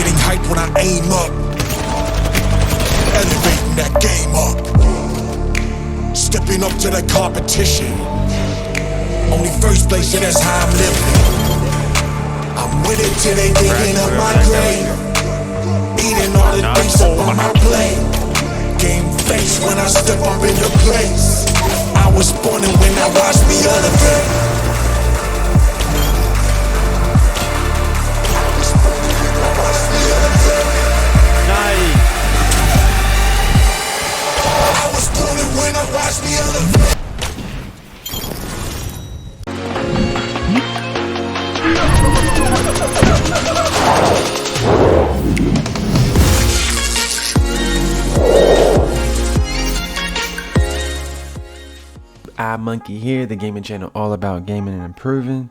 getting hyped when I aim up, elevating that game up, stepping up to the competition. Only first place, and that's how I'm living. I'm with it till they digging up my grave, eating all the things up on my plate. Game face when I step up into place. I was born and when I watched me elevate. Monkey here, the gaming channel all about gaming and improving.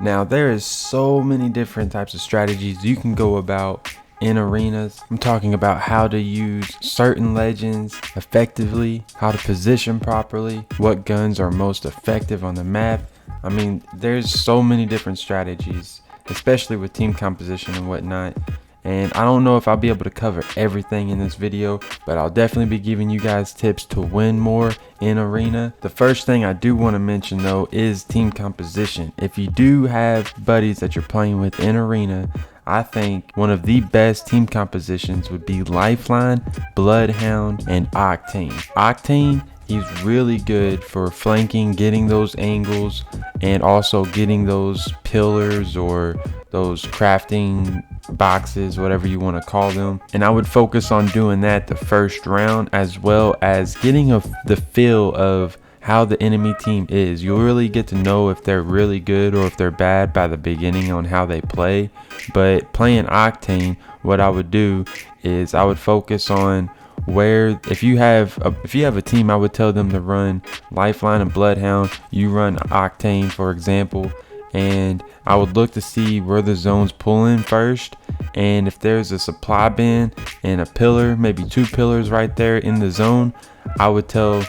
Now there is so many different types of strategies you can go about in arenas. I'm talking about how to use certain legends effectively, how to position properly, what guns are most effective on the map. I mean, there's so many different strategies, especially with team composition and whatnot. And I don't know if I'll be able to cover everything in this video, but I'll definitely be giving you guys tips to win more in arena. The first thing I do want to mention though is team composition. If you do have buddies that you're playing with in arena, I think one of the best team compositions would be Lifeline, Bloodhound, and Octane. Octane, he's really good for flanking, getting those angles, and also getting those pillars or those crafting boxes, whatever you want to call them. And I would focus on doing that the first round, as well as getting the feel of how the enemy team is. You'll really get to know if they're really good or if they're bad by the beginning on how they play. But playing Octane, what I would do is I would focus on where if you have a team, I would tell them to run Lifeline and Bloodhound. You run Octane, for example, and I would look to see where the zones pull in first, and if there's a supply bin and a pillar, maybe two pillars right there in the zone, I would tell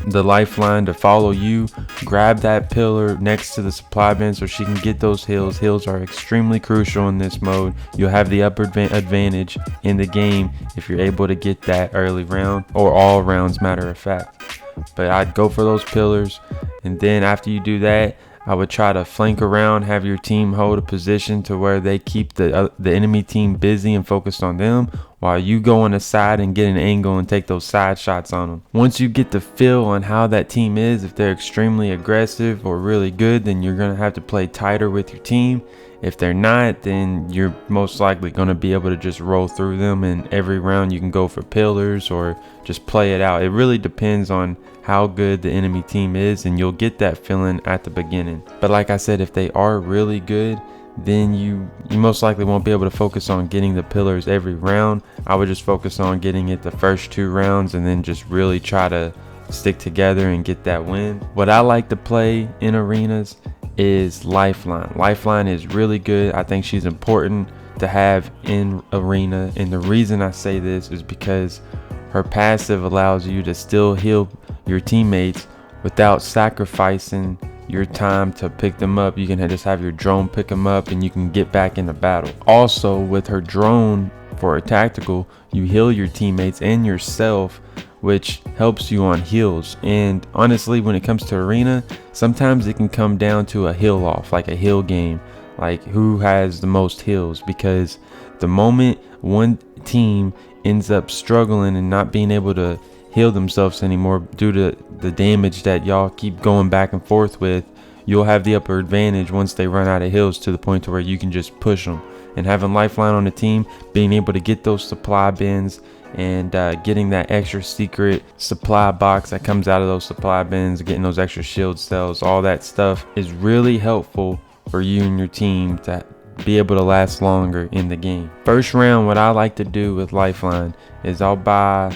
the Lifeline to follow you, grab that pillar next to the supply bin so she can get those heals. Heals are extremely crucial in this mode. You'll have the upper advantage in the game if you're able to get that early round, or all rounds, matter of fact. But I'd go for those pillars, and then after you do that, I would try to flank around, have your team hold a position to where they keep the enemy team busy and focused on them, while you go on the side and get an angle and take those side shots on them. Once you get the feel on how that team is, if they're extremely aggressive or really good, then you're going to have to play tighter with your team. If they're not, then you're most likely going to be able to just roll through them, and every round you can go for pillars or just play it out. It really depends on how good the enemy team is, and you'll get that feeling at the beginning. But like I said, if they are really good, then you most likely won't be able to focus on getting the pillars every round. I would just focus on getting it the first two rounds and then just really try to stick together and get that win. What I like to play in arenas is Lifeline. Lifeline is really good. I think she's important to have in arena, and the reason I say this is because her passive allows you to still heal your teammates without sacrificing your time to pick them up. You can just have your drone pick them up and you can get back in the battle. Also, with her drone for a tactical, you heal your teammates and yourself, which helps you on heals. And honestly, when it comes to arena, sometimes it can come down to a heal off, like a heal game, like who has the most heals, because the moment one team ends up struggling and not being able to heal themselves anymore due to the damage that y'all keep going back and forth with, you'll have the upper advantage once they run out of heals, to the point to where you can just push them. And having Lifeline on the team, being able to get those supply bins and getting that extra secret supply box that comes out of those supply bins, getting those extra shield cells, all that stuff is really helpful for you and your team to be able to last longer in the game. First round, what I like to do with Lifeline is I'll buy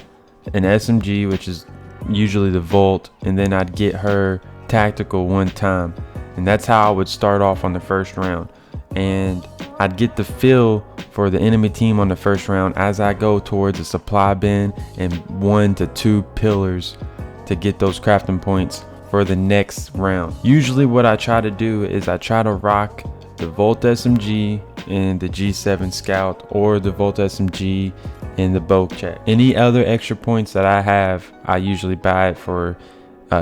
an SMG, which is usually the Volt, and then I'd get her tactical one time, and that's how I would start off on the first round. And I'd get the feel for the enemy team on the first round as I go towards a supply bin and 1 to 2 pillars to get those crafting points for the next round. Usually what I try to do is I try to rock the Volt SMG in the G7 Scout or the Volt SMG in the Bochet. Any other extra points that I have, I usually buy it for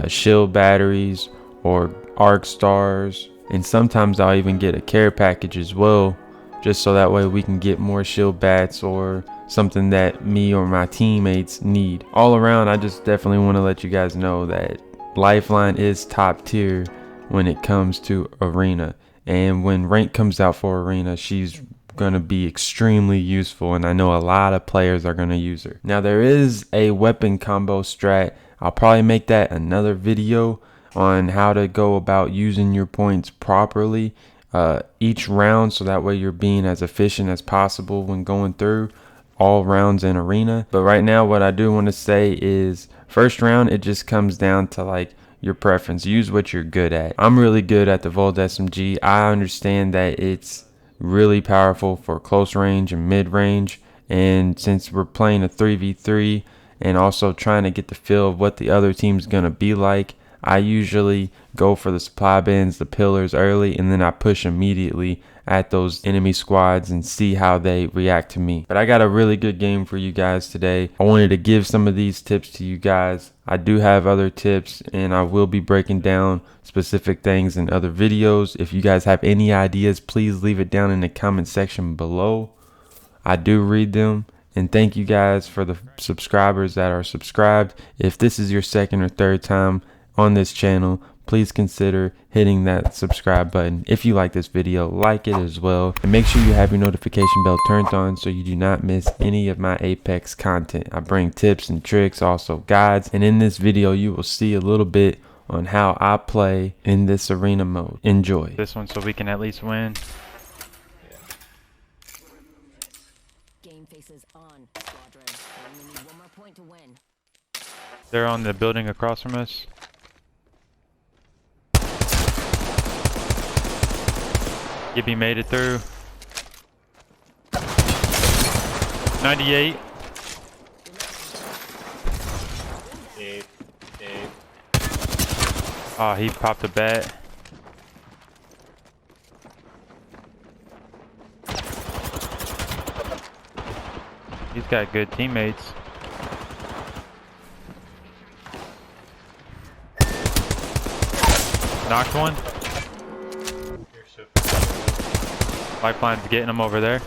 shield batteries or arc stars, and sometimes I'll even get a care package as well, just so that way we can get more shield bats or something that me or my teammates need. All around, I just definitely want to let you guys know that Lifeline is top tier when it comes to Arena, and when rank comes out for Arena, she's gonna be extremely useful, and I know a lot of players are gonna use her. Now there is a weapon combo strat. I'll probably make that another video on how to go about using your points properly each round, so that way you're being as efficient as possible when going through all rounds in Arena. But right now, what I do want to say is, first round, it just comes down to like your preference. Use what you're good at. I'm really good at the Volt SMG. I understand that it's really powerful for close range and mid range, and since we're playing a 3v3 and also trying to get the feel of what the other team's gonna be like, I usually go for the supply bins, the pillars early, and then I push immediately at those enemy squads and see how they react to me. But I got a really good game for you guys today. I wanted to give some of these tips to you guys. I do have other tips, and I will be breaking down specific things in other videos. If you guys have any ideas, please leave it down in the comment section below. I do read them. And thank you guys for the subscribers that are subscribed. If this is your second or third time on this channel, please consider hitting that subscribe button. If you like this video, like it as well, and make sure you have your notification bell turned on so you do not miss any of my Apex content. I bring tips and tricks, also guides, and in this video you will see a little bit on how I play in this Arena mode. Enjoy this one so we can at least win. Game faces on, squadron. We only need one more point to win. They're on the building across from us. Gibby made it through. 98. Oh, he popped a bat. He's got good teammates. Knocked one. Lifeline's getting him over there.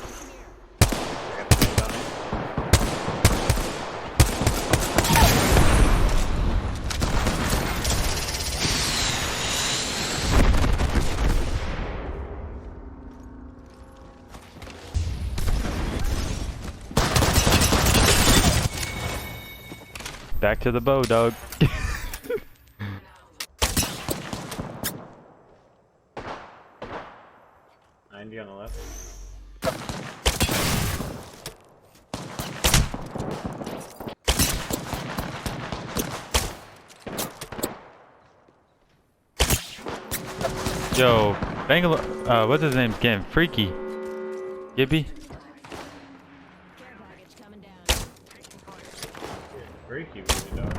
Back to the bow, dog. 90 on the left. Yo, Bangalore, what's his name again? Freaky. Gibby? Care package coming down. Freaky really dog.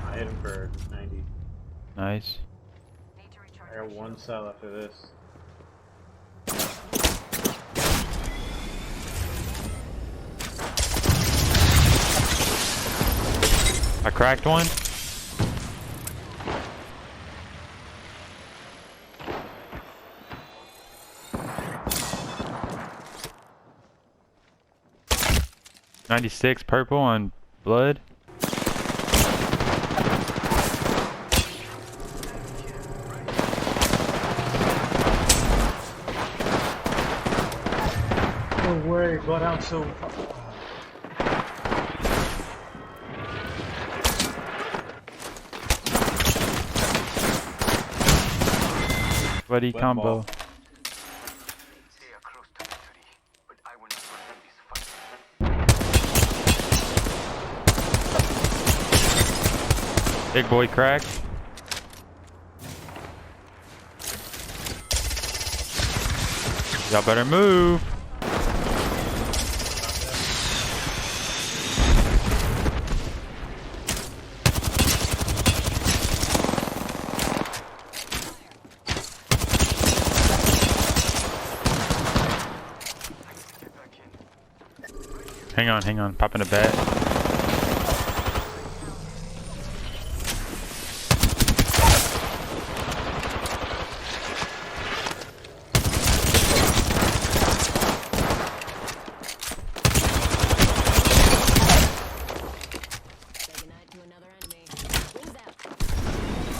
I hit him for 90. Nice. I got one cell after this. I cracked one. .96 purple on blood. No way, bloodhound so. Buddy Wet combo. ball. They are close to victory, but I will not forget this fight. Big boy cracked. Y'all better move. Hang on. Popping a bat. Say goodnight to another enemy. Wings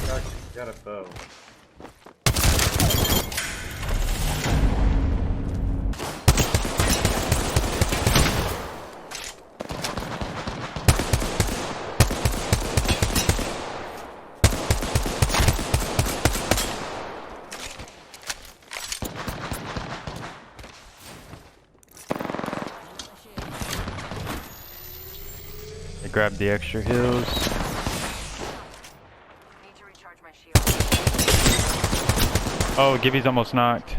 out. Got a bow. They grabbed the extra heals. Need to recharge my shield. Oh, Gibby's almost knocked.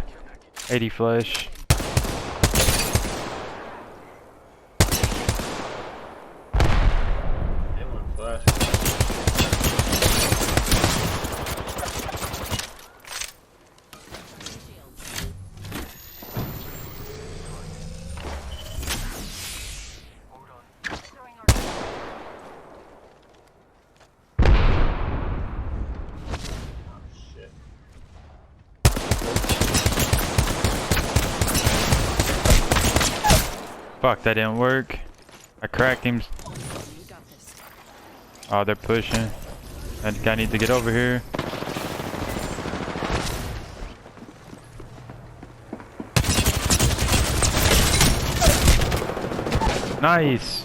80 flesh. Hit one flash. Throwing Arcando. Oh shit. Fuck, that didn't work. I cracked him. You got this. Oh, they're pushing. That guy needs to get over here. Nice.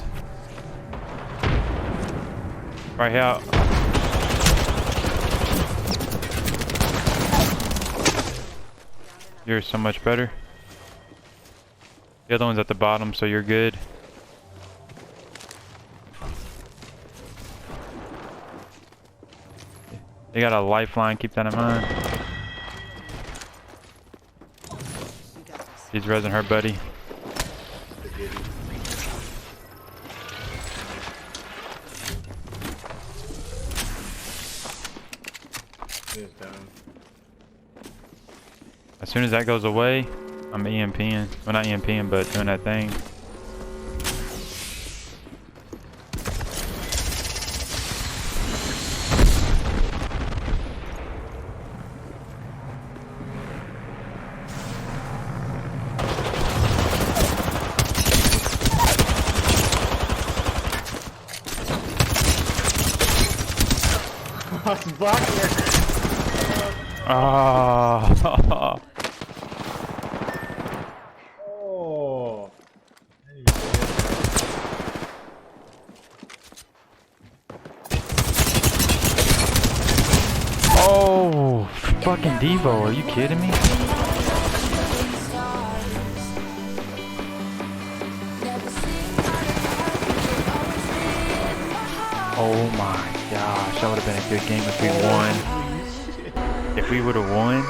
Right out. You're so much better. The other one's at the bottom, so you're good. They got a lifeline, keep that in mind. You got this. He's resin her buddy. The giddy. He is down. As soon as that goes away, I'm EMPing. Well, not EMPing, but doing that thing. I was blocking her. Oh. Oh. I didn't even get Oh, fucking Devo, are you kidding me? Oh my gosh, that would have been a good game if we won. If we would have won.